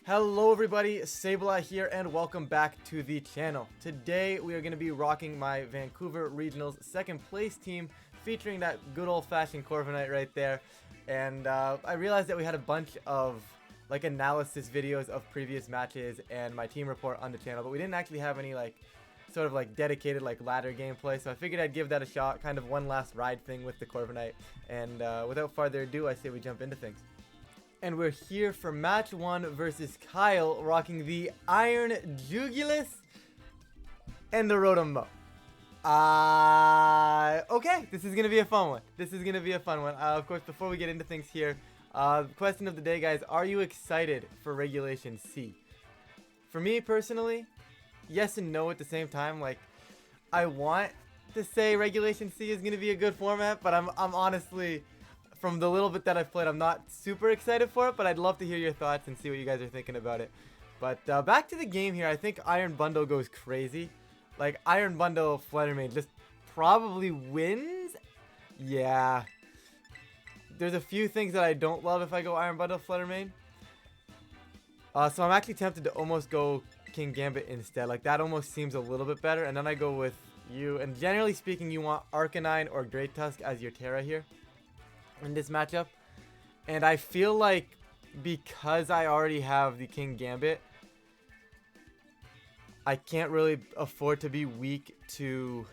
Hello everybody, Sableye here and welcome back to the channel. Today we are going to be rocking my Vancouver Regionals second place team featuring that good old-fashioned Corviknight right there. And I realized that we had a bunch of analysis videos of previous matches and my team report on the channel, but we didn't actually have any dedicated ladder gameplay, so I figured I'd give that a shot, kind of one last ride thing with the Corviknight. And without further ado, I say we jump into things. And we're here for match 1 versus Kyle, rocking the Iron Jugulis and the Rotom Mo. Okay, this is going to be a fun one. Of course, before we get into things here, question of the day, guys, are you excited for Regulation C? For me, personally, yes and no at the same time. I want to say Regulation C is going to be a good format, but I'm honestly... from the little bit that I've played, I'm not super excited for it, but I'd love to hear your thoughts and see what you guys are thinking about it. But back to the game here, I think Iron Bundle goes crazy. Iron Bundle Fluttermane just probably wins. Yeah. There's a few things that I don't love if I go Iron Bundle Fluttermane. So I'm actually tempted to almost go King Gambit instead. That almost seems a little bit better. And then I go with you. And generally speaking, you want Arcanine or Great Tusk as your Terra here in this matchup. And I feel like because I already have the King Gambit, I can't really afford to be weak to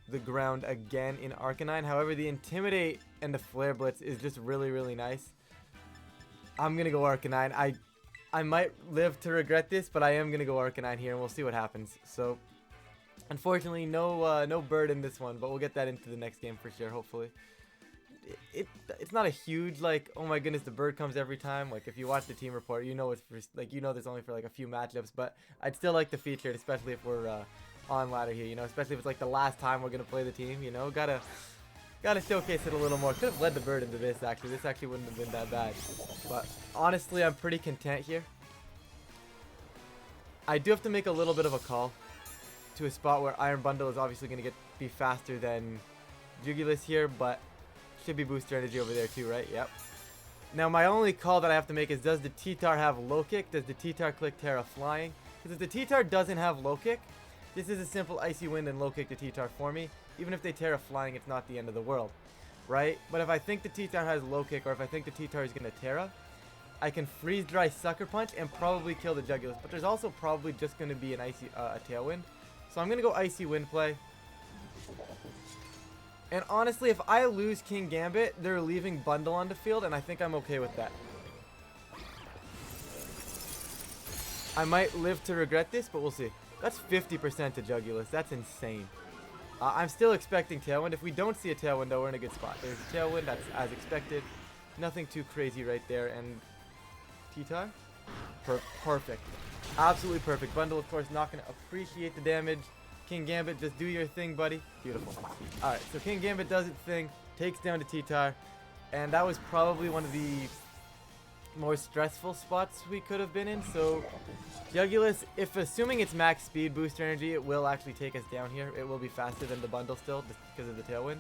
the ground again in Arcanine. However, the Intimidate and the Flare Blitz is just really nice. I'm gonna go Arcanine. I might live to regret this, but I am gonna go Arcanine here, and we'll see what happens. So unfortunately, no bird in this one, but we'll get that into the next game for sure, hopefully. It's not a huge oh my goodness, the bird comes every time. If you watch the team report, you know it's for, there's only for a few matchups, but I'd still like to feature it, especially if we're on ladder here, especially if it's the last time we're gonna play the team, gotta showcase it a little more. Could have led the bird into this actually. This actually wouldn't have been that bad, but honestly I'm pretty content here. I do have to make a little bit of a call to a spot where Iron Bundle is obviously gonna be faster than Jugulis here, but should be booster energy over there too, right? Yep. Now my only call that I have to make is, does the T-Tar have low kick? Does the T-Tar click Terra flying? Because if the T-Tar doesn't have low kick, this is a simple Icy Wind and low kick the T-Tar for me. Even if they Terra flying, it's not the end of the world, right? But if I think the T-Tar has low kick, or if I think the T-Tar is going to Terra, I can freeze dry Sucker Punch and probably kill the Jugulis. But there's also probably just going to be an a Tailwind. So I'm going to go Icy Wind play. And honestly, if I lose King Gambit, they're leaving Bundle on the field, and I think I'm okay with that. I might live to regret this, but we'll see. That's 50% to Jugulis. That's insane. I'm still expecting Tailwind. If we don't see a Tailwind, though, we're in a good spot. There's a Tailwind. That's as expected. Nothing too crazy right there. And T-Tar? Perfect. Absolutely perfect. Bundle, of course, not going to appreciate the damage. King Gambit, just do your thing, buddy. Beautiful. Alright, so King Gambit does its thing, takes down the T-Tar, and that was probably one of the more stressful spots we could have been in. So Jugulis, if assuming it's max speed booster energy, it will actually take us down here. It will be faster than the Bundle still, just because of the Tailwind.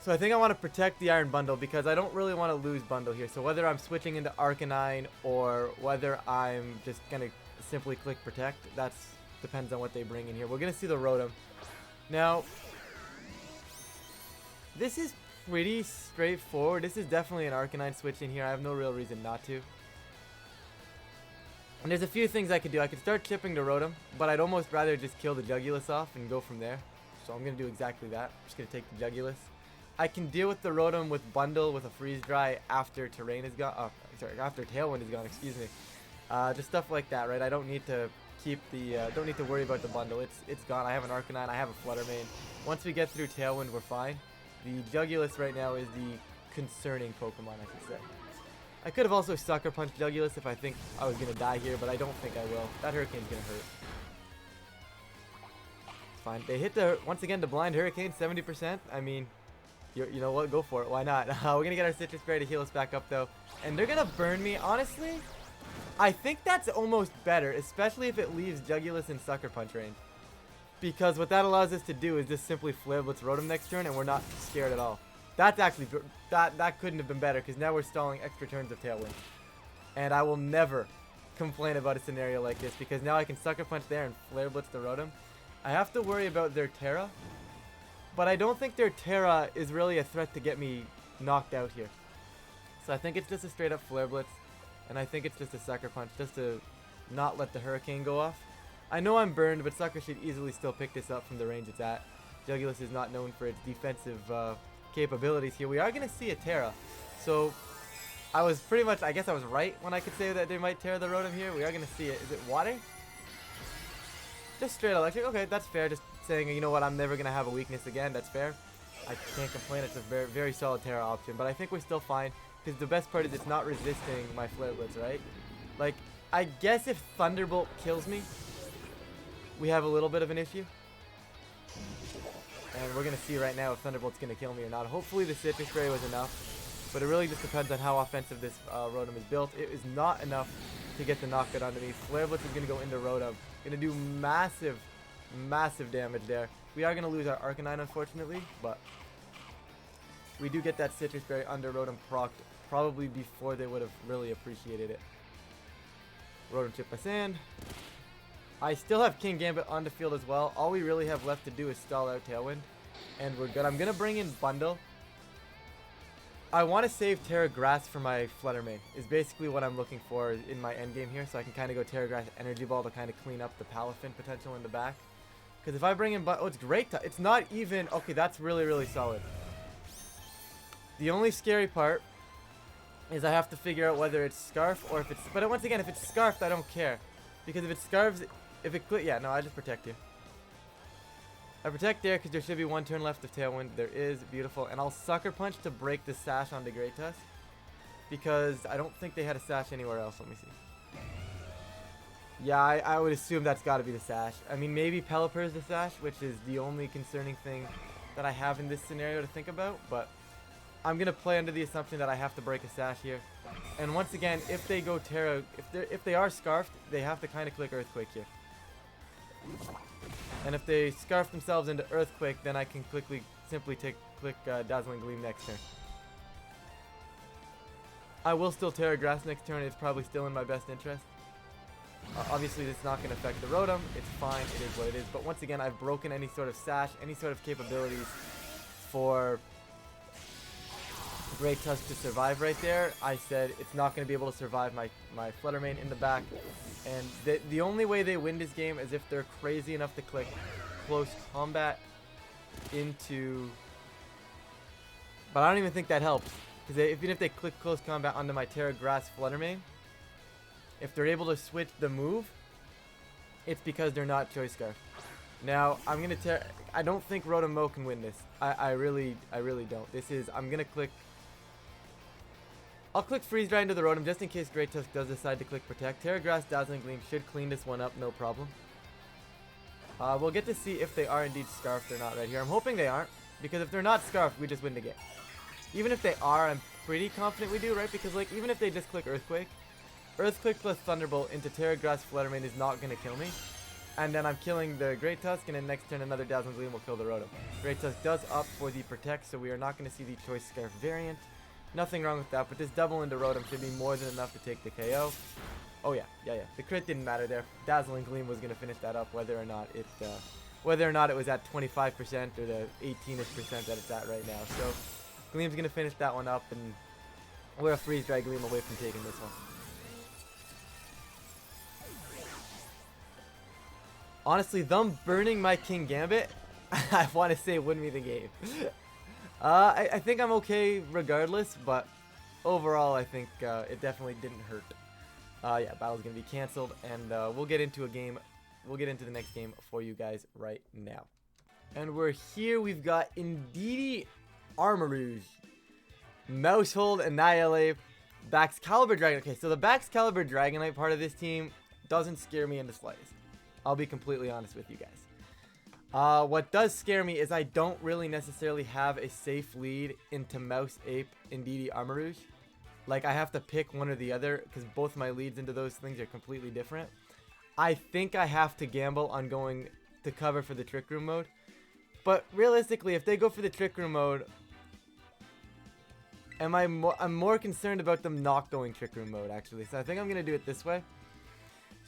So I think I want to protect the Iron Bundle because I don't really want to lose Bundle here. So whether I'm switching into Arcanine or whether I'm just going to simply click Protect, that's... depends on what they bring in here. We're going to see the Rotom. Now, this is pretty straightforward. This is definitely an Arcanine switch in here. I have no real reason not to. And there's a few things I could do. I could start chipping the Rotom, but I'd almost rather just kill the Jugulis off and go from there. So I'm going to do exactly that. I'm just going to take the Jugulis. I can deal with the Rotom with Bundle with a Freeze Dry after Terrain is gone. Oh, sorry, after Tailwind is gone, excuse me. Just stuff like that, right? I don't need to... don't need to worry about the Bundle. It's gone. I have an Arcanine. I have a Fluttermane. Once we get through Tailwind, we're fine. The Jugulis right now is the concerning Pokemon, I should say. I could have also Sucker Punched Jugulis if I think I was going to die here, but I don't think I will. That Hurricane's going to hurt. It's fine. They hit once again, the Blind Hurricane, 70%. I mean, you know what? Go for it. Why not? We're going to get our Citrus Berry to heal us back up, though. And they're going to burn me. Honestly, I think that's almost better, especially if it leaves Jugulis in Sucker Punch range. Because what that allows us to do is just simply Flare Blitz Rotom next turn, and we're not scared at all. That's actually, that couldn't have been better, because now we're stalling extra turns of Tailwind. And I will never complain about a scenario like this because now I can Sucker Punch there and Flare Blitz the Rotom. I have to worry about their Terra, but I don't think their Terra is really a threat to get me knocked out here. So I think it's just a straight up Flare Blitz, and I think it's just a Sucker Punch just to not let the Hurricane go off. I know I'm burned, but Sucker should easily still pick this up from the range it's at. Jugulis is not known for its defensive capabilities here. We are going to see a Terra, so I was pretty much, I guess I was right when I could say that they might Terra the Rotom here. We are going to see it. Is it Water? Just straight electric. Okay, that's fair. Just saying, you know what, I'm never going to have a weakness again. That's fair. I can't complain. It's a very, very solid Terra option. But I think we're still fine. Because the best part is it's not resisting my Flare Blitz, right? Like, I guess if Thunderbolt kills me, we have a little bit of an issue. And we're going to see right now if Thunderbolt's going to kill me or not. Hopefully the Citrus Berry was enough. But it really just depends on how offensive this Rotom is built. It is not enough to get the knockout onto me. Flare Blitz is going to go into Rotom. Going to do massive, massive damage there. We are going to lose our Arcanine, unfortunately, but we do get that Citrus Berry under Rotom procced probably before they would have really appreciated it. Rotom Chip by Sand. I still have King Gambit on the field as well. All we really have left to do is stall out Tailwind, and we're good. I'm going to bring in Bundle. I want to save Terra Grass for my Flutter Mane, is basically what I'm looking for in my endgame here, so I can kind of go Terra Grass Energy Ball to kind of clean up the Palafin potential in the back. Because if I bring in oh, it's great. It's not even, okay, that's really, really solid. The only scary part is I have to figure out whether it's Scarf or if it's, but once again, if it's Scarfed, I don't care. Because if it Scarves, if it, yeah, no, I just protect you. I protect there because there should be one turn left of Tailwind. There is, beautiful. And I'll Sucker Punch to break the Sash onto Great Tusk. Because I don't think they had a Sash anywhere else. Let me see. Yeah, I would assume that's got to be the Sash. I mean, maybe Pelipper is the Sash, which is the only concerning thing that I have in this scenario to think about. But I'm going to play under the assumption that I have to break a Sash here. And once again, if they go Terra, if they are Scarfed, they have to kind of click Earthquake here. And if they Scarf themselves into Earthquake, then I can simply click Dazzling Gleam next turn. I will still Terra Grass next turn. It's probably still in my best interest. Obviously, it's not going to affect the Rotom. It's fine. It is what it is. But once again, I've broken any sort of Sash, any sort of capabilities for Great Tusk to survive right there. I said it's not going to be able to survive my Flutter Mane in the back. And the only way they win this game is if they're crazy enough to click Close Combat into... But I don't even think that helps. Because even if they click Close Combat onto my Terra Grass Flutter Mane, if they're able to switch the move, it's because they're not Choice Scarf. Now, I'm going to I don't think Rotom can win this. I really don't. This is... I'm going to click... I'll click Freeze Dry into the Rotom just in case Great Tusk does decide to click Protect. Terra Grass Dazzling Gleam should clean this one up, no problem. We'll get to see if they are indeed Scarfed or not right here. I'm hoping they aren't, because if they're not Scarfed, we just win the game. Even if they are, I'm pretty confident we do, right? Because like even if they just click Earthquake plus Thunderbolt into Terra Grass Flutter Mane is not going to kill me. And then I'm killing the Great Tusk, and then next turn another Dazzling Gleam will kill the Rotom. Great Tusk does up for the Protect, so we are not going to see the Choice Scarf variant. Nothing wrong with that, but this double into Rotom should be more than enough to take the KO. Oh yeah. The crit didn't matter there. Dazzling Gleam was going to finish that up, whether or not it was at 25% or the 18ish% that it's at right now. So Gleam's going to finish that one up, and we're a Freeze Dry Gleam away from taking this one. Honestly, them burning my King Gambit, I want to say win me the game. I think I'm okay regardless, but overall I think it definitely didn't hurt. Yeah, battle's gonna be canceled, and we'll get into a game. We'll get into the next game for you guys right now. And we're here. We've got Indeedee Armarouge, Mousehold, Annihilate, Baxcalibur Dragon. Okay, so the Baxcalibur Dragonite part of this team doesn't scare me in the slightest. I'll be completely honest with you guys. What does scare me is I don't really necessarily have a safe lead into Mouse Ape Indeedee Armarouge. Like, I have to pick one or the other because both my leads into those things are completely different. I think I have to gamble on going to cover for the Trick Room mode. But realistically, if they go for the Trick Room mode, I'm more concerned about them not going Trick Room mode, actually. So I think I'm going to do it this way.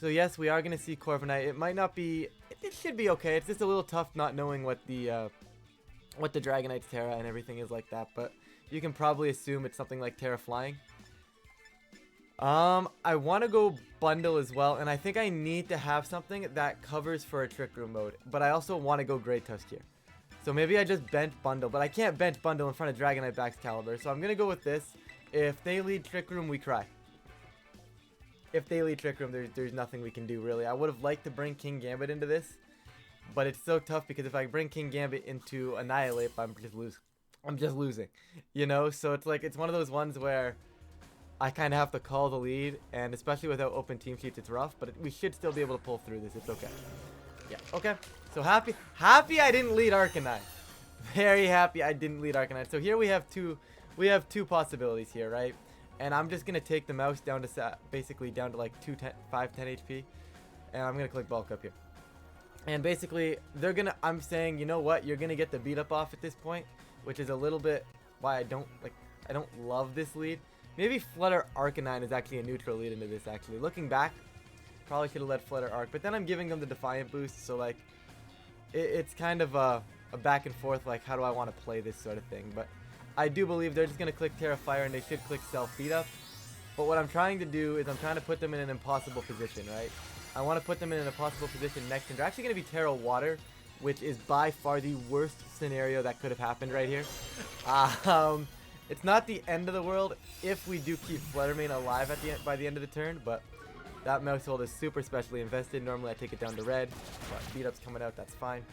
So yes, we are going to see Corviknight. It might not be... It should be okay. It's just a little tough not knowing what the Dragonite's Terra and everything is like that. But you can probably assume it's something like Terra Flying. I want to go Bundle as well. And I think I need to have something that covers for a Trick Room mode. But I also want to go Great Tusk here. So maybe I just bench Bundle. But I can't bench Bundle in front of Dragonite Baxcalibur. So I'm going to go with this. If they lead Trick Room, we cry. If they lead Trick Room, there's nothing we can do, really. I would have liked to bring King Gambit into this, but it's so tough because if I bring King Gambit into Annihilate, I'm just losing, you know? So it's like, it's one of those ones where I kind of have to call the lead, and especially without open team sheets, it's rough, but we should still be able to pull through this. It's okay. Yeah, okay. So happy I didn't lead Arcanine. Very happy I didn't lead Arcanine. So here we have two possibilities here, right? And I'm just going to take the mouse down to basically down to like 510 HP. And I'm going to click bulk up here. And basically, I'm saying, you know what? You're going to get the beat up off at this point. Which is a little bit why I don't love this lead. Maybe Flutter Arcanine is actually a neutral lead into this, actually. Looking back, probably should have let Flutter Arc. But then I'm giving them the Defiant boost. So like, it's kind of a back and forth, like how do I want to play this sort of thing. But I do believe they're just going to click Terra Fire and they should click Self Beat Up. But what I'm trying to do is I'm trying to put them in an impossible position, right? I want to put them in an impossible position next turn. They're actually going to be Terra Water, which is by far the worst scenario that could have happened right here. It's not the end of the world if we do keep Fluttermane alive by the end of the turn, but that mouse hold is super specially invested. Normally I take it down to red, but Beat Up's coming out, that's fine.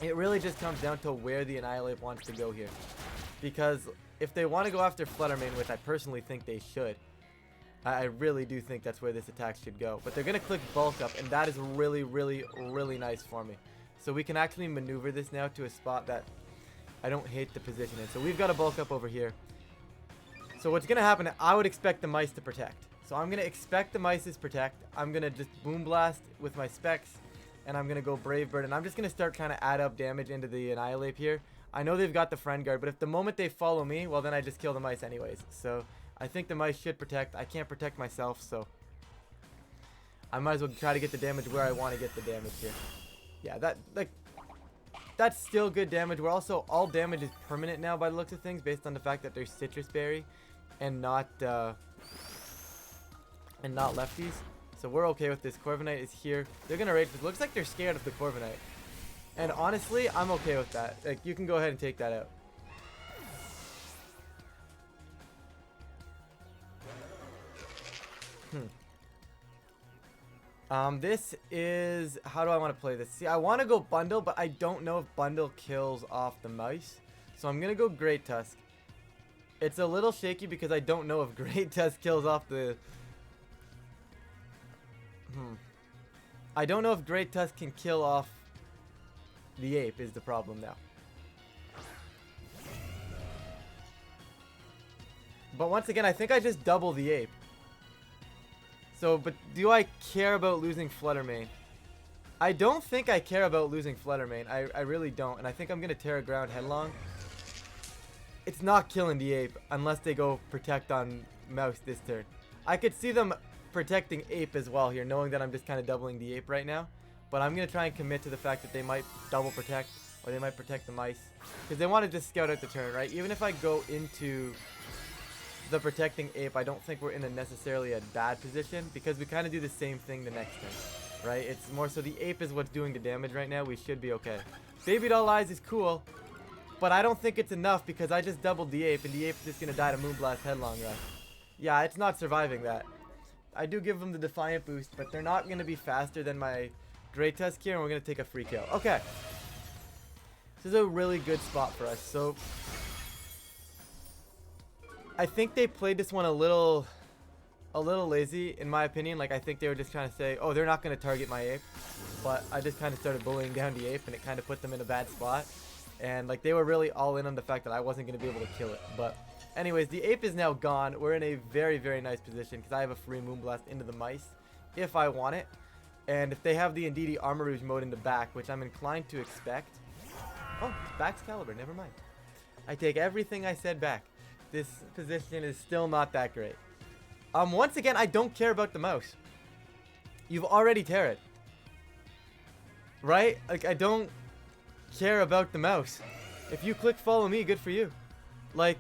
It really just comes down to where the Annihilate wants to go here. Because if they want to go after Fluttermane, which I personally think they should, I really do think that's where this attack should go. But they're going to click Bulk Up, and that is really, really, really nice for me. So we can actually maneuver this now to a spot that I don't hate the position in. So we've got a Bulk Up over here. So what's going to happen, I would expect the mice to protect. So I'm going to expect the mice's protect. I'm going to just Boom Blast with my specs, and I'm going to go Brave Bird. And I'm just going to start trying to add up damage into the Annihilate here. I know they've got the Friend Guard, but if the moment they follow me, well, then I just kill the mice anyways. So I think the mice should protect. I can't protect myself, so I might as well try to get the damage where I want to get the damage here. Yeah, that's still good damage. We're also, all damage is permanent now by the looks of things, based on the fact that there's Citrus Berry and not lefties. So we're okay with this. Corviknight is here. They're gonna rage. It looks like they're scared of the Corviknight. And honestly, I'm okay with that. Like, you can go ahead and take that out. This is... How do I want to play this? See, I want to go Bundle, but I don't know if Bundle kills off the mice. So I'm going to go Great Tusk. It's a little shaky because I don't know if Great Tusk kills off the... I don't know if Great Tusk can kill off the Ape is the problem now. But once again, I think I just double the Ape. So, but do I care about losing Fluttermane? I don't think I care about losing Fluttermane. I really don't. And I think I'm going to Terra Ground Headlong. It's not killing the Ape unless they go Protect on Mouse this turn. I could see them protecting Ape as well here, knowing that I'm just kind of doubling the Ape right now. But I'm going to try and commit to the fact that they might double protect, or they might protect the mice. Because they want to just scout out the turn, right? Even if I go into the protecting Ape, I don't think we're in a necessarily a bad position, because we kind of do the same thing the next turn, right? It's more so the Ape is what's doing the damage right now. We should be okay. Baby Doll Eyes is cool, but I don't think it's enough because I just doubled the Ape, and the Ape's just going to die to Moonblast Headlong Rush. Yeah, it's not surviving that. I do give them the Defiant boost, but they're not going to be faster than my Great Tusk here, and we're going to take a free kill. Okay. This is a really good spot for us. So I think they played this one a little lazy, in my opinion. Like, I think they were just trying to say, oh, they're not going to target my Ape. But I just kind of started bullying down the Ape, and it kind of put them in a bad spot. And, like, they were really all in on the fact that I wasn't going to be able to kill it. But anyways, the Ape is now gone. We're in a very, very nice position because I have a free Moonblast into the mice if I want it. And if they have the Indeedee Armarouge mode in the back, which I'm inclined to expect. Oh, it's Baxcalibur, never mind. I take everything I said back. This position is still not that great. Once again, I don't care about the mouse. you've already Terra'd. Right? Like, I don't care about the mouse. If you click follow me, good for you. Like,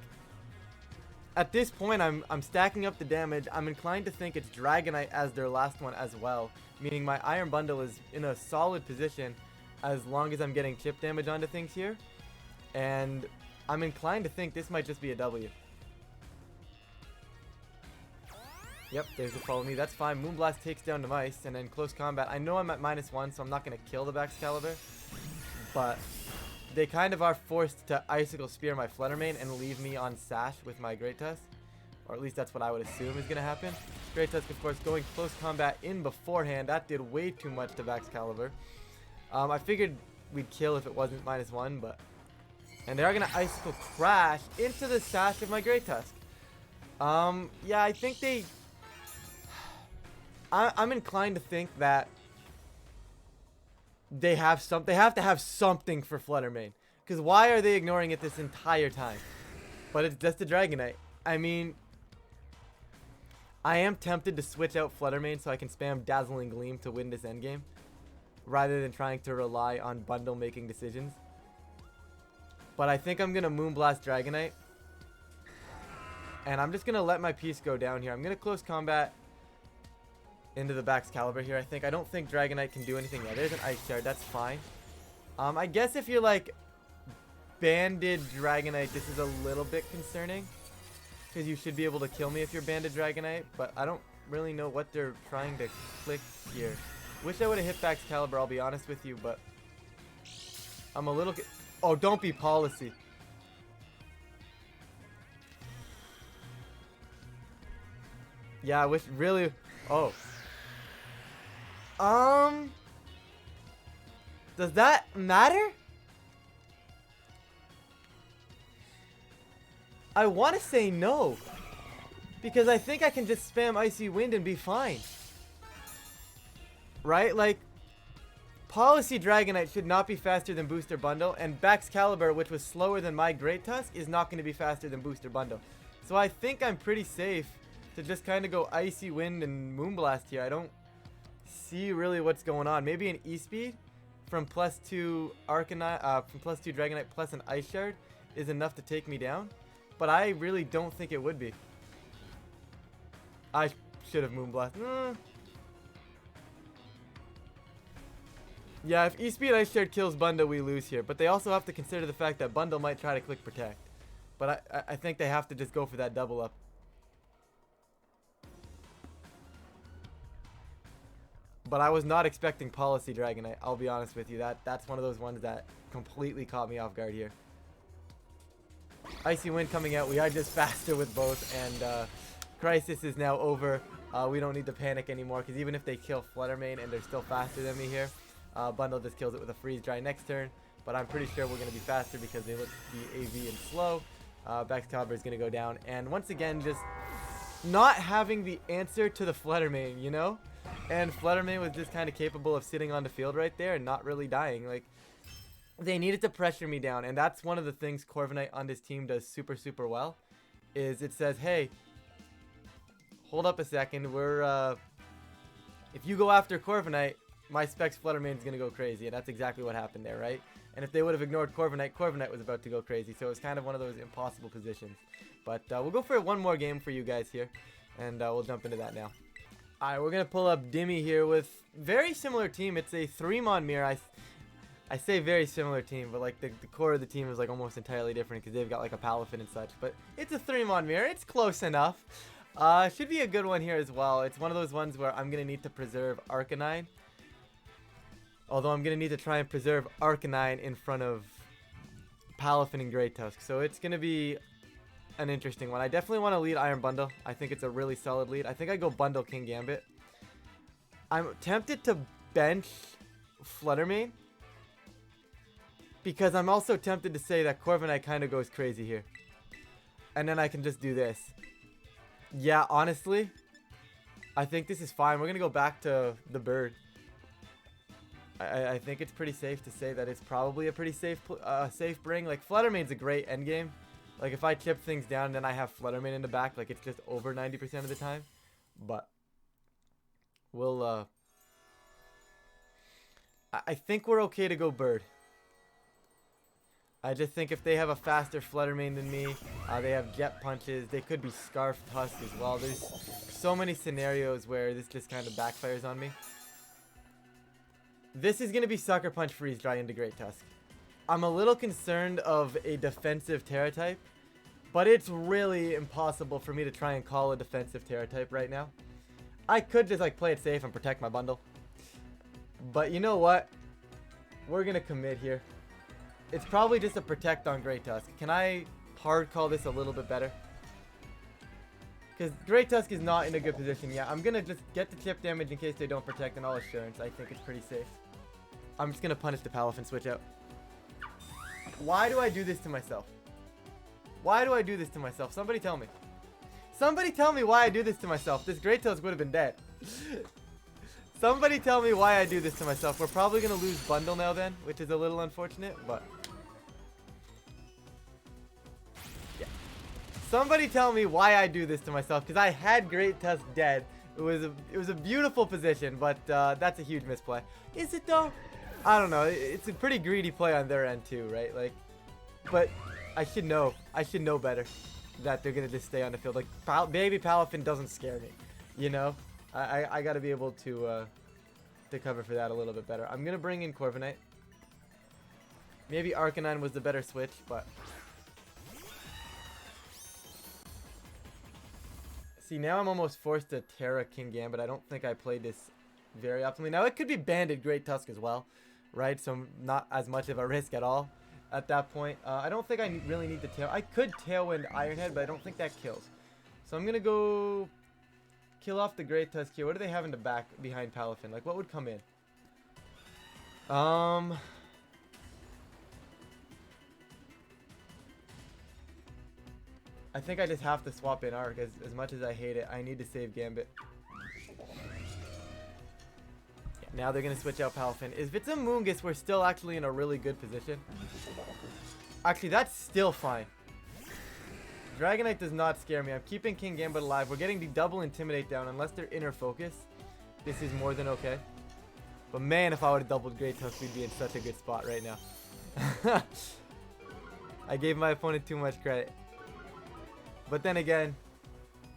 at this point, I'm stacking up the damage. I'm inclined to think it's Dragonite as their last one as well. Meaning my Iron Bundle is in a solid position as long as I'm getting chip damage onto things here. And I'm inclined to think this might just be a W. Yep, there's the follow me. That's fine. Moonblast takes down the mice, and then close combat. I know I'm at -1, so I'm not going to kill the Baxcalibur. But they kind of are forced to Icicle Spear my Fluttermane and leave me on Sash with my Great Tusk. Or at least that's what I would assume is going to happen. Great Tusk, of course, going close combat in beforehand. That did way too much to Baxcalibur. I figured we'd kill if it wasn't -1, but... And they are going to Icicle Crash into the Sash of my Great Tusk. Yeah, I think they... I'm inclined to think that they have to have something for Fluttermane. Because why are they ignoring it this entire time? But it's just a Dragonite. I mean, I am tempted to switch out Fluttermane so I can spam Dazzling Gleam to win this endgame, rather than trying to rely on bundle making decisions. But I think I'm going to Moonblast Dragonite. And I'm just going to let my piece go down here. I'm going to close combat into the Baxcalibur here, I think. I don't think Dragonite can do anything. Yeah, there's an Ice Shard. That's fine. I guess if you're like Banded Dragonite, this is a little bit concerning. Because you should be able to kill me if you're Banded Dragonite. But I don't really know what they're trying to click here. Wish I would have hit Baxcalibur, I'll be honest with you. But I'm a little... Oh, don't be Policy. Yeah, I wish really... Oh. Does that matter? I want to say no. Because I think I can just spam Icy Wind and be fine. Right? Like, Policy Dragonite should not be faster than Booster Bundle. And Baxcalibur, which was slower than my Great Tusk, is not going to be faster than Booster Bundle. So I think I'm pretty safe to just kind of go Icy Wind and Moonblast here. I don't see really what's going on. Maybe an E-Speed from +2 Arcanine, from +2 Dragonite plus an Ice Shard is enough to take me down. But I really don't think it would be. I should have Moonblast. Yeah, if E-Speed Ice Shard kills Bundle, we lose here. But they also have to consider the fact that Bundle might try to click Protect. But I think they have to just go for that double up. But I was not expecting Policy Dragonite, I'll be honest with you. That's one of those ones that completely caught me off guard here. Icy Wind coming out. We are just faster with both. And Crisis is now over. We don't need to panic anymore. Because even if they kill Fluttermane and they're still faster than me here, Bundle just kills it with a Freeze Dry next turn. But I'm pretty sure we're going to be faster because they look to be AV and slow. Baxcalibur is going to go down. And once again, just not having the answer to the Fluttermane, you know? And Fluttermane was just kind of capable of sitting on the field right there and not really dying. Like, they needed to pressure me down. And that's one of the things Corviknight on this team does super, super well. Is it says, hey, hold up a second. We're, if you go after Corviknight, my Specs Fluttermane is going to go crazy. And that's exactly what happened there, right? And if they would have ignored Corviknight, Corviknight was about to go crazy. So it was kind of one of those impossible positions. But we'll go for one more game for you guys here. And we'll jump into that now. Alright, we're going to pull up Dimmy here with very similar team. It's a 3-mon mirror. I say very similar team, but like the core of the team is like almost entirely different because they've got like a Palafin and such. But it's a 3-mon mirror. It's close enough. Should be a good one here as well. It's one of those ones where I'm going to need to preserve Arcanine. Although I'm going to need to try and preserve Arcanine in front of Palafin and Great Tusk. So it's going to be an interesting one. I definitely want to lead Iron Bundle. I think it's a really solid lead. I think I go Bundle King Gambit. I'm tempted to bench Fluttermane because I'm also tempted to say that Corviknight kind of goes crazy here. And then I can just do this. Yeah, honestly, I think this is fine. We're going to go back to the bird. I think it's pretty safe to say that it's probably a pretty safe bring. Like, Fluttermane's a great endgame. Like, if I chip things down, then I have Fluttermane in the back. Like, it's just over 90% of the time. But we'll I think we're okay to go bird. I just think if they have a faster Flutter Mane than me, they have Jet Punches, they could be Scarf Tusk as well. There's so many scenarios where this just kind of backfires on me. This is going to be Sucker Punch Freeze Dry into Great Tusk. I'm a little concerned of a defensive Terra type, but it's really impossible for me to try and call a defensive Terra type right now. I could just like play it safe and protect my bundle. But you know what? We're going to commit here. It's probably just a protect on Great Tusk. Can I hard call this a little bit better? Because Great Tusk is not in a good position yet. I'm going to just get the chip damage in case they don't protect and all assurance. I think it's pretty safe. I'm just going to punish the Palafin, switch out. Why do I do this to myself? Why do I do this to myself? Somebody tell me. Somebody tell me why I do this to myself. This Great Tusk would have been dead. Somebody tell me why I do this to myself. We're probably going to lose bundle now then, which is a little unfortunate, but... yeah. Somebody tell me why I do this to myself, because I had Great Tusk dead. It was a beautiful position, but that's a huge misplay. Is it though? I don't know. It's a pretty greedy play on their end too, right? Like, but I should know. I should know better that they're going to just stay on the field. Like, baby Palafin doesn't scare me, you know? I got to be able to cover for that a little bit better. I'm going to bring in Corviknight. Maybe Arcanine was the better switch, but... see, now I'm almost forced to Terra King Gambit. I don't think I played this very optimally. Now, it could be Banded Great Tusk as well, right? So, not as much of a risk at all at that point. I don't think I really need to tail. I could Tailwind Ironhead, but I don't think that kills. So, I'm going to go... kill off the Great Tusk here. What do they have in the back behind Palafin? Like, what would come in? I think I just have to swap in Arc. As much as I hate it, I need to save Gambit. Yeah, now they're going to switch out Palafin. If it's a Moongus, we're still actually in a really good position. Actually, that's still fine. Dragonite does not scare me. I'm keeping King Gambit alive. We're getting the double Intimidate down. Unless they're Inner Focus, this is more than okay. But man, if I would have doubled Great Tusk, we'd be in such a good spot right now. I gave my opponent too much credit. But then again,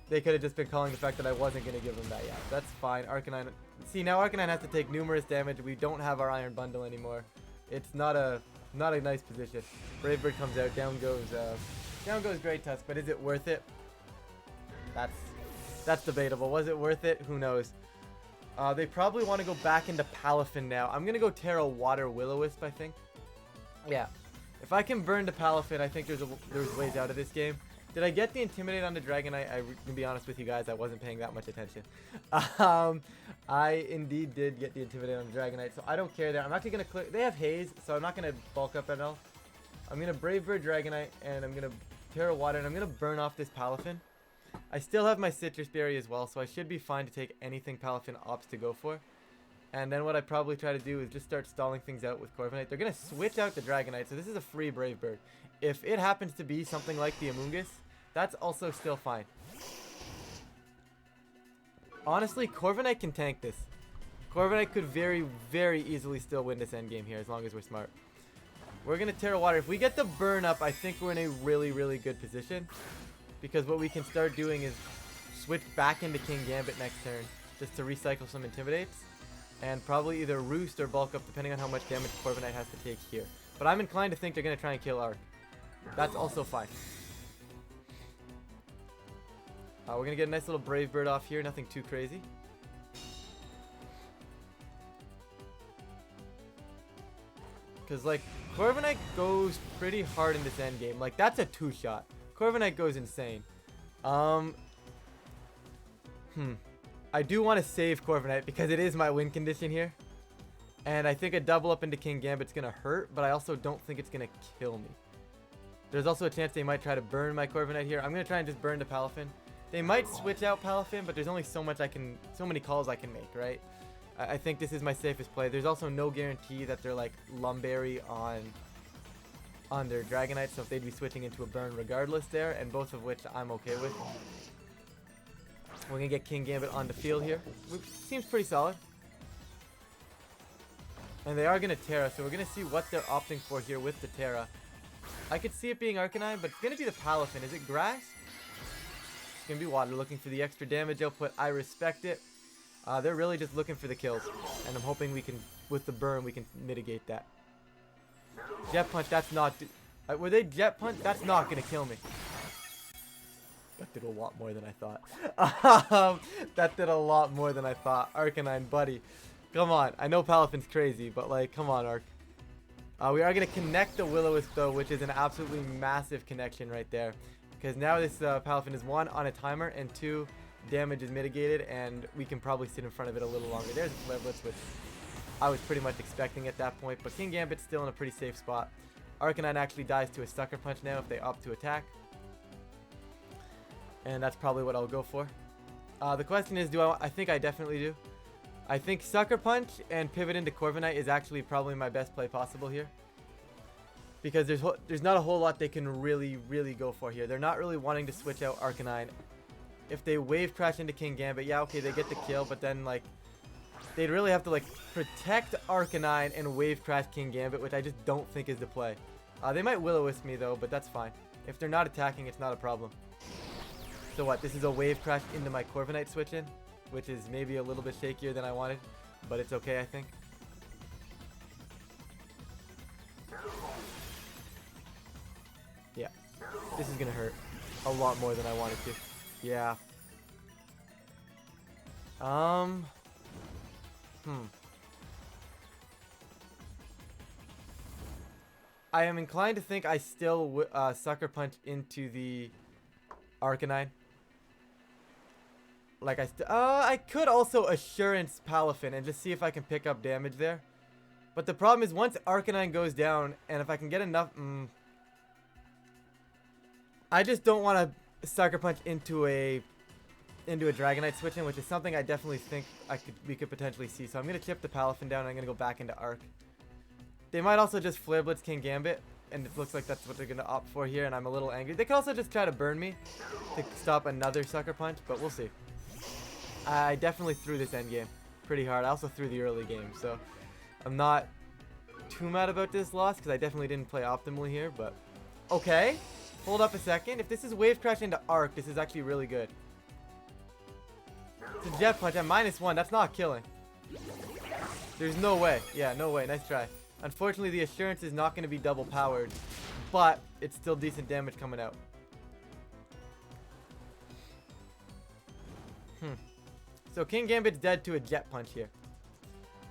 they could have just been calling the fact that I wasn't going to give them that. Yeah, that's fine. Arcanine. See, now Arcanine has to take numerous damage. We don't have our Iron Bundle anymore. It's not a nice position. Brave Bird comes out. Down goes Great Tusk, but is it worth it? That's debatable. Was it worth it? Who knows? They probably want to go back into Palafin now. I'm going to go Terra Water Will-O-Wisp, I think. Yeah. If I can burn the Palafin, I think there's ways out of this game. Did I get the Intimidate on the Dragonite? To be honest with you guys, I wasn't paying that much attention. I indeed did get the Intimidate on the Dragonite, so I don't care there. I'm actually going to clear... they have Haze, so I'm not going to bulk up at all. I'm going to Brave Bird Dragonite, and I'm going to Terra Water, and I'm going to burn off this Palafin. I still have my Citrus Berry as well, so I should be fine to take anything Palafin opts to go for. And then what I'd probably try to do is just start stalling things out with Corviknight. They're going to switch out the Dragonite, so this is a free Brave Bird. If it happens to be something like the Amoonguss, that's also still fine. Honestly, Corviknight can tank this. Corviknight could very, very easily still win this endgame here as long as we're smart. We're going to Terra Water. If we get the burn up, I think we're in a really, really good position. Because what we can start doing is switch back into King Gambit next turn just to recycle some Intimidates. And probably either Roost or bulk up depending on how much damage Corviknight has to take here. But I'm inclined to think they're going to try and kill Arc. That's also fine. We're going to get a nice little Brave Bird off here. Nothing too crazy. Because, like, Corviknight goes pretty hard in this endgame. Like, that's a two-shot. Corviknight goes insane. I do want to save Corviknight because it is my win condition here. And I think a double up into King Gambit's going to hurt, but I also don't think it's going to kill me. There's also a chance they might try to burn my Corviknight here. I'm going to try and just burn the Palafin. They might switch out Palafin, but there's only so many calls I can make, right? I think this is my safest play. There's also no guarantee that they're like Lumberry on their Dragonite, so if they'd be switching into a burn regardless there, and both of which I'm okay with. We're going to get King Gambit on the field here. Seems pretty solid. And they are going to Terra, so we're going to see what they're opting for here with the Terra. I could see it being Arcanine, but it's going to be the Palafin. Is it Grass? It's going to be Water, looking for the extra damage output. I respect it. They're really just looking for the kills. And I'm hoping we can, with the burn, we can mitigate that. Jet Punch, that's not... were they Jet Punch? That's not going to kill me. That did a lot more than I thought. That did a lot more than I thought. Arcanine, buddy. Come on. I know Palafin's crazy, but like, come on, Arc. We are going to connect the Will-O-Wisp, though, which is an absolutely massive connection right there. Because now this Palafin is 1 on a timer, and 2, damage is mitigated, and we can probably sit in front of it a little longer. There's a Flare Blitz, which I was pretty much expecting at that point. But King Gambit's still in a pretty safe spot. Arcanine actually dies to a Sucker Punch now if they opt to attack. And that's probably what I'll go for. The question is, I think I definitely do. I think Sucker Punch and pivot into Corviknight is actually probably my best play possible here. Because there's not a whole lot they can really go for here. They're not really wanting to switch out Arcanine. If they Wave Crash into King Gambit, yeah, okay, they get the kill, but then, like, they'd really have to, like, protect Arcanine and Wave Crash King Gambit, which I just don't think is the play. They might Will-O-Wisp me, though, but that's fine. If they're not attacking, it's not a problem. So what, this is a Wave Crash into my Corviknight switch in, which is maybe a little bit shakier than I wanted, but it's okay, I think. Yeah, this is gonna hurt a lot more than I wanted to. Yeah. I am inclined to think I still Sucker Punch into the Arcanine. Like I could also Assurance Palafin and just see if I can pick up damage there. But the problem is once Arcanine goes down, and if I can get enough, I just don't want to Sucker Punch into a Dragonite switch in, which is something I definitely think we could potentially see. So I'm gonna chip the Palafin down, and I'm gonna go back into Arc. They might also just Flare Blitz King Gambit, and it looks like that's what they're gonna opt for here, and I'm a little angry. They could also just try to burn me to stop another Sucker Punch, but we'll see. I definitely threw this end game pretty hard. I also threw the early game, so I'm not too mad about this loss because I definitely didn't play optimally here, but okay. Hold up a second. If this is Wave Crash into Arc, this is actually really good. It's a Jet Punch at -1. That's not killing. There's no way. Yeah, no way. Nice try. Unfortunately, the Assurance is not going to be double powered, but it's still decent damage coming out. So King Gambit's dead to a Jet Punch here,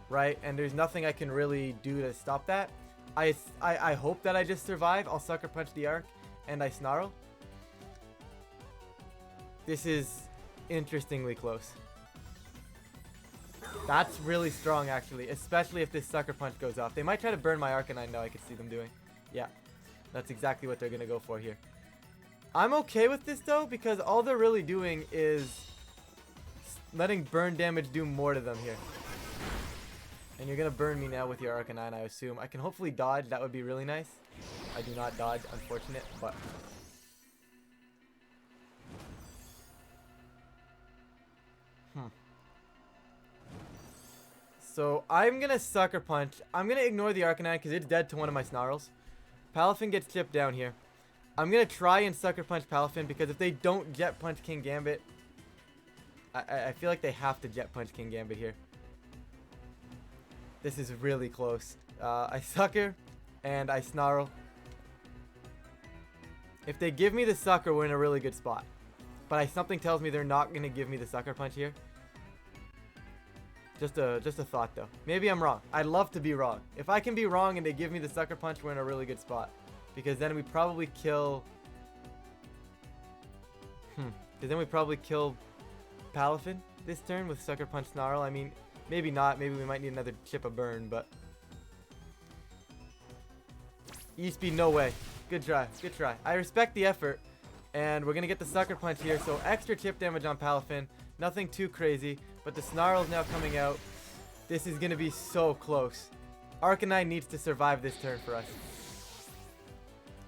right? And there's nothing I can really do to stop that. I hope that I just survive. I'll Sucker Punch the Arc, and I Snarl. This is interestingly close. That's really strong, actually, especially if this Sucker Punch goes off. They might try to burn my Arcanine, though. I could see them doing. Yeah, that's exactly what they're going to go for here. I'm okay with this, though, because all they're really doing is letting burn damage do more to them here. And you're going to burn me now with your Arcanine, I assume. I can hopefully dodge. That would be really nice. I do not dodge, unfortunate, but... So I'm going to Sucker Punch. I'm going to ignore the Arcanine because it's dead to one of my Snarls. Palafin gets chipped down here. I'm going to try and Sucker Punch Palafin because if they don't Jet Punch King Gambit, I feel like they have to Jet Punch King Gambit here. This is really close. I Sucker and I Snarl. If they give me the Sucker, we're in a really good spot. But something tells me they're not going to give me the Sucker Punch here. Just a thought, though. Maybe I'm wrong. I'd love to be wrong. If I can be wrong and they give me the Sucker Punch, we're in a really good spot. Because then we probably kill... Because then we probably kill Palafin this turn with Sucker Punch Snarl. I mean, maybe not. Maybe we might need another chip of burn, but... E-Speed, no way. Good try. Good try. I respect the effort. And we're going to get the Sucker Punch here. So extra chip damage on Palafin. Nothing too crazy. But the Snarl is now coming out. This is going to be so close. Arcanine needs to survive this turn for us.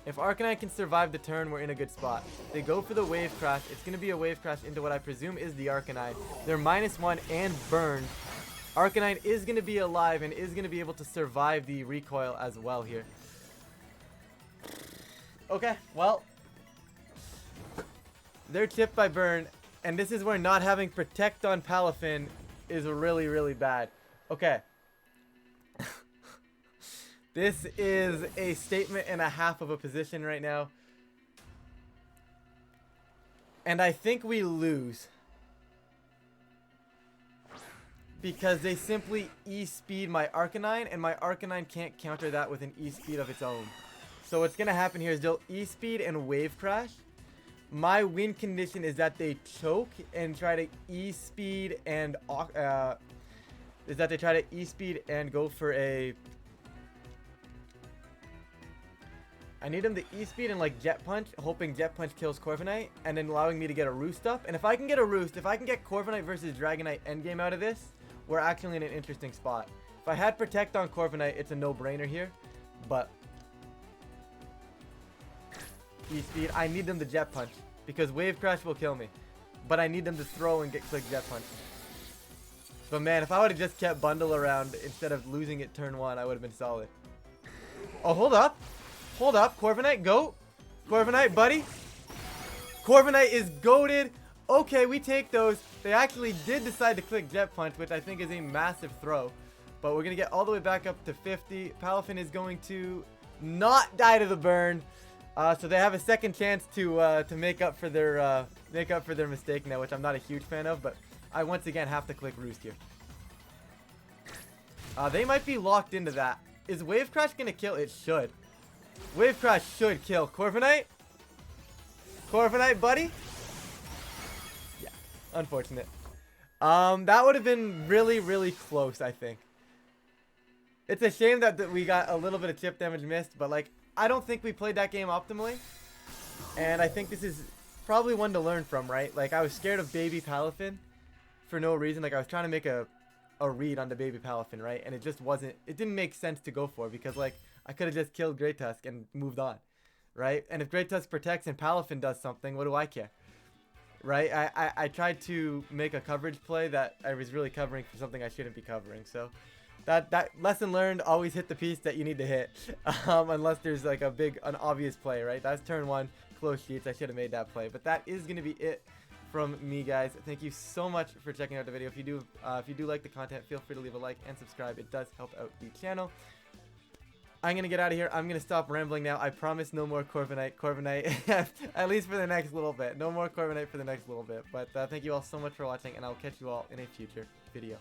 If Arcanine can survive the turn, we're in a good spot. They go for the Wave Crash. It's going to be a Wave Crash into what I presume is the Arcanine. They're -1 and burned. Arcanine is going to be alive and is going to be able to survive the recoil as well here. Okay, well, they're chipped by Burn, and this is where not having Protect on Palafin is really, really bad. Okay. This is a statement and a half of a position right now. And I think we lose. Because they simply E-speed my Arcanine, and my Arcanine can't counter that with an E-speed of its own. So what's going to happen here is they'll E-speed and Wave Crash. My win condition is that they choke and try to E-speed and go for a... I need them to E-speed and like Jet Punch, hoping Jet Punch kills Corviknight, and then allowing me to get a Roost up. And if I can get a Roost, if I can get Corviknight versus Dragonite endgame out of this, we're actually in an interesting spot. If I had Protect on Corviknight, it's a no-brainer here. But E-speed, I need them to Jet Punch because Wave Crash will kill me. But I need them to throw and get click Jet Punch. But man, if I would have just kept Bundle around instead of losing it turn 1, I would have been solid. Oh, hold up. Hold up. Corviknight, go. Corviknight, buddy. Corviknight is goated. Okay, we take those. They actually did decide to click Jet Punch, which I think is a massive throw. But we're going to get all the way back up to 50. Palafin is going to not die to the burn. So they have a second chance to make up for their mistake now, which I'm not a huge fan of, but I once again have to click Roost here. They might be locked into that. Is Wave Crash gonna kill? It should. Wave Crash should kill Corviknight. Corviknight, buddy. Yeah, unfortunate. That would have been really, really close, I think. It's a shame that we got a little bit of chip damage missed, but like, I don't think we played that game optimally. And I think this is probably one to learn from, right? Like, I was scared of Baby Palafin for no reason. Like, I was trying to make a read on the Baby Palafin, right? And it just wasn't, it didn't make sense to go for because, like, I could have just killed Great Tusk and moved on, right? And if Great Tusk protects and Palafin does something, what do I care? Right? I tried to make a coverage play that I was really covering for something I shouldn't be covering. So that lesson learned, always hit the piece that you need to hit. Unless there's like an obvious play, right? That's turn 1, close sheets. I should have made that play. But that is going to be it from me, guys. Thank you so much for checking out the video. If you do like the content, feel free to leave a like and subscribe. It does help out the channel. I'm going to get out of here. I'm going to stop rambling now. I promise no more Corviknight, at least for the next little bit. No more Corviknight for the next little bit. But thank you all so much for watching, and I'll catch you all in a future video.